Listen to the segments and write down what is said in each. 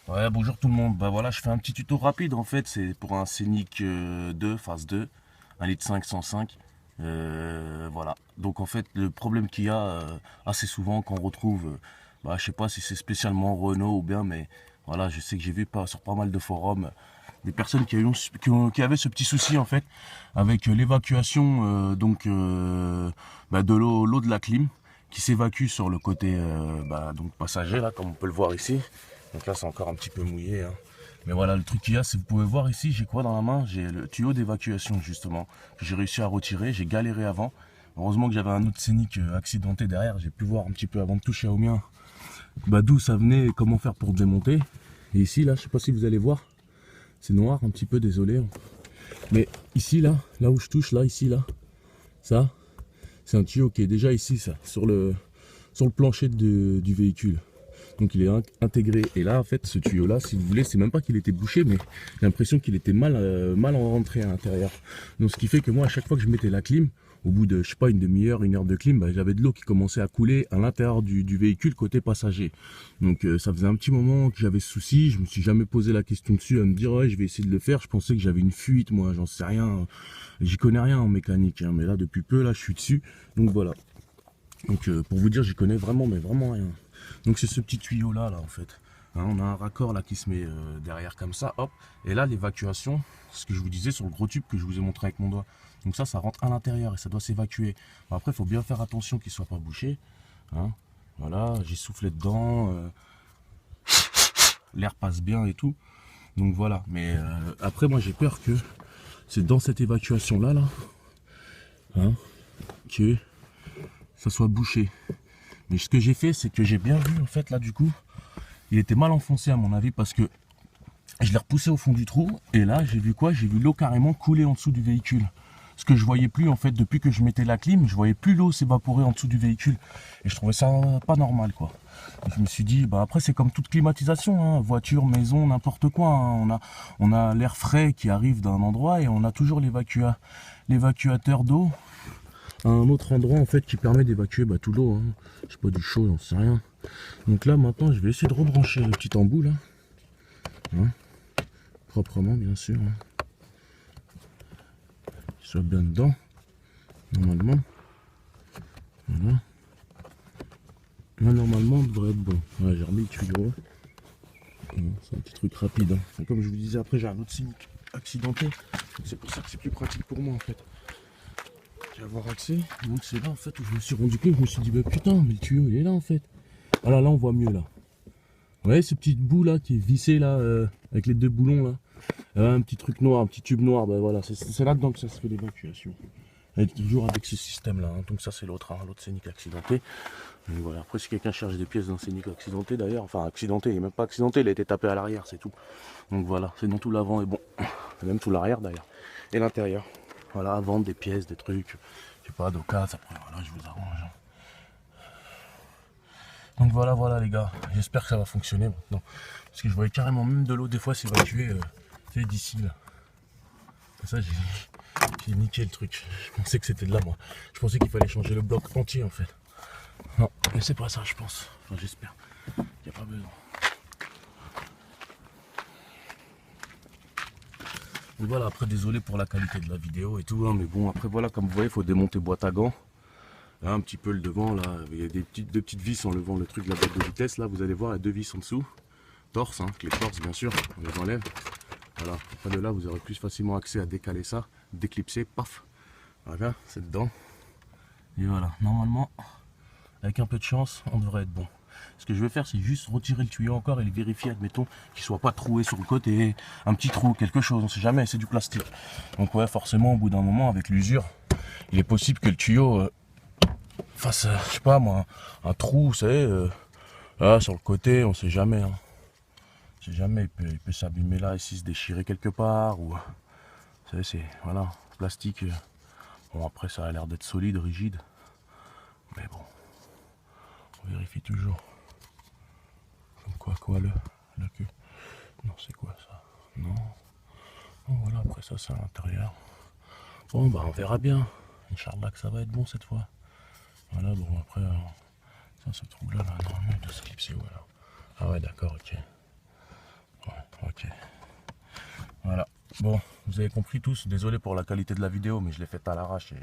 Ouais, bonjour tout le monde. Bah voilà, je fais un petit tuto rapide en fait. C'est pour un Scénic 2, phase 2, 1,5 litre 105. Voilà. Donc en fait, le problème qu'il y a assez souvent qu'on retrouve, bah, je sais pas si c'est spécialement Renault ou bien, mais voilà, je sais que j'ai vu sur pas mal de forums des personnes qui avaient ce petit souci en fait avec l'évacuation de l'eau de la clim qui s'évacue sur le côté donc passager là, comme on peut le voir ici. Donc là, c'est encore un petit peu mouillé, hein. Mais voilà, le truc qu'il y a, c'est que vous pouvez voir ici, j'ai quoi dans la main? J'ai le tuyau d'évacuation, justement, que j'ai réussi à retirer. J'ai galéré avant. Heureusement que j'avais un autre Scénic accidenté derrière. J'ai pu voir un petit peu avant de toucher au mien, bah, d'où ça venait et comment faire pour démonter. Et ici, là, je sais pas si vous allez voir, c'est noir un petit peu, désolé. Mais ici, là où je touche, là, ici, là, ça, c'est un tuyau qui est déjà ici, ça, sur le plancher du véhicule. Donc il est intégré. Et là, en fait, ce tuyau-là, si vous voulez, c'est même pas qu'il était bouché, mais j'ai l'impression qu'il était mal rentré à l'intérieur. Donc ce qui fait que moi, à chaque fois que je mettais la clim, au bout de, je sais pas, une demi-heure, une heure de clim, bah, j'avais de l'eau qui commençait à couler à l'intérieur du véhicule côté passager. Donc ça faisait un petit moment que j'avais ce souci. Je me suis jamais posé la question dessus à me dire ouais, je vais essayer de le faire. Je pensais que j'avais une fuite, moi, j'en sais rien. J'y connais rien en mécanique, hein, mais là depuis peu, là, je suis dessus. Donc voilà. Donc pour vous dire, j'y connais vraiment, mais vraiment rien. Donc c'est ce petit tuyau là, en fait. Hein, on a un raccord là qui se met derrière comme ça, hop. Et là l'évacuation, ce que je vous disais sur le gros tube que je vous ai montré avec mon doigt. Donc ça rentre à l'intérieur et ça doit s'évacuer. Bon, après, il faut bien faire attention qu'il ne soit pas bouché. Hein. Voilà, j'ai soufflé dedans, l'air passe bien et tout. Donc voilà. Mais après, moi j'ai peur que c'est dans cette évacuation là, hein, que ça soit bouché. Mais ce que j'ai fait, c'est que j'ai bien vu en fait là du coup. Il était mal enfoncé à mon avis parce que je l'ai repoussé au fond du trou et là j'ai vu quoi? J'ai vu l'eau carrément couler en dessous du véhicule. Ce que je voyais plus en fait depuis que je mettais la clim, je voyais plus l'eau s'évaporer en dessous du véhicule et je trouvais ça pas normal quoi. Et je me suis dit bah après c'est comme toute climatisation, hein, voiture, maison, n'importe quoi, hein. On a l'air frais qui arrive d'un endroit et on a toujours l'évacuateur d'eau à un autre endroit en fait qui permet d'évacuer bah, tout l'eau, hein. Je sais pas, du chaud, j'en sais rien. Donc là maintenant je vais essayer de rebrancher le petit embout là, hein, proprement bien sûr, hein, qu'il soit bien dedans normalement. Voilà. Là normalement on devrait être bon. Ouais, j'ai remis le tuyau. C'est un petit truc rapide, hein. Et comme je vous disais, après j'ai un autre Scénic accidenté. C'est pour ça que c'est plus pratique pour moi en fait. J'ai avoir accès. Donc c'est là en fait où je me suis rendu compte, je me suis dit bah putain mais le tuyau il est là en fait. Voilà, là on voit mieux là. Vous voyez ce petit bout là qui est vissé là avec les deux boulons là. Un petit truc noir, un petit tube noir, ben voilà, c'est là-dedans que ça se fait l'évacuation. Et toujours avec ce système là, hein. Donc ça c'est l'autre, hein, l'autre Scénic accidenté. Donc voilà, après si quelqu'un cherche des pièces d'un Scénic accidenté d'ailleurs, enfin accidenté, il n'est même pas accidenté, il a été tapé à l'arrière, c'est tout. Donc voilà, c'est dans tout l'avant et bon, même tout l'arrière d'ailleurs, et l'intérieur. Voilà, vendre des pièces, des trucs, je sais pas, d'occasion, après voilà, je vous arrange, hein. Donc voilà les gars, j'espère que ça va fonctionner maintenant. Parce que je voyais carrément même de l'eau des fois s'évacuer d'ici là. Et ça j'ai niqué le truc. Je pensais que c'était de là moi. Je pensais qu'il fallait changer le bloc entier en fait. Non, mais c'est pas ça je pense. Enfin j'espère. Il n'y a pas besoin. Donc voilà, après désolé pour la qualité de la vidéo et tout, hein, mais bon après voilà, comme vous voyez, il faut démonter boîte à gants. Là, un petit peu le devant, là, il y a deux petites vis en levant le truc de la boîte de vitesse. Là, vous allez voir, il y a deux vis en dessous. Torse, hein, les torses bien sûr, on les enlève. Voilà, après de là, vous aurez plus facilement accès à décaler ça, déclipser, paf. Voilà, c'est dedans. Et voilà, normalement, avec un peu de chance, on devrait être bon. Ce que je vais faire, c'est juste retirer le tuyau encore et vérifier, admettons, qu'il soit pas troué sur le côté, un petit trou, quelque chose, on sait jamais, c'est du plastique. Donc ouais, forcément, au bout d'un moment, avec l'usure, il est possible que le tuyau fasse, je sais pas moi, un trou, vous savez, là, sur le côté, on sait jamais, hein. On sait jamais, il peut s'abîmer là, ici, se déchirer quelque part, ou, vous savez, c'est, voilà, plastique. Bon, après, ça a l'air d'être solide, rigide, mais bon, on vérifie toujours. Comme quoi, la queue. Non, c'est quoi ça? Non. Bon, voilà, après ça, c'est à l'intérieur. Bon, bah, on verra bien. Inch'Allah que ça va être bon cette fois. Voilà, bon, après, ça se trouve là, normalement, il doit se clipser, voilà. Ah ouais, d'accord, ok. Bon, vous avez compris tous, désolé pour la qualité de la vidéo, mais je l'ai faite à l'arrache. Et,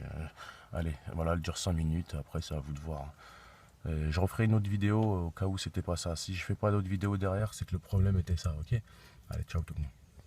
allez, voilà, elle dure 5 minutes, après c'est à vous de voir. Je referai une autre vidéo au cas où c'était pas ça. Si je fais pas d'autres vidéos derrière, c'est que le problème était ça, ok? Allez, ciao tout le monde.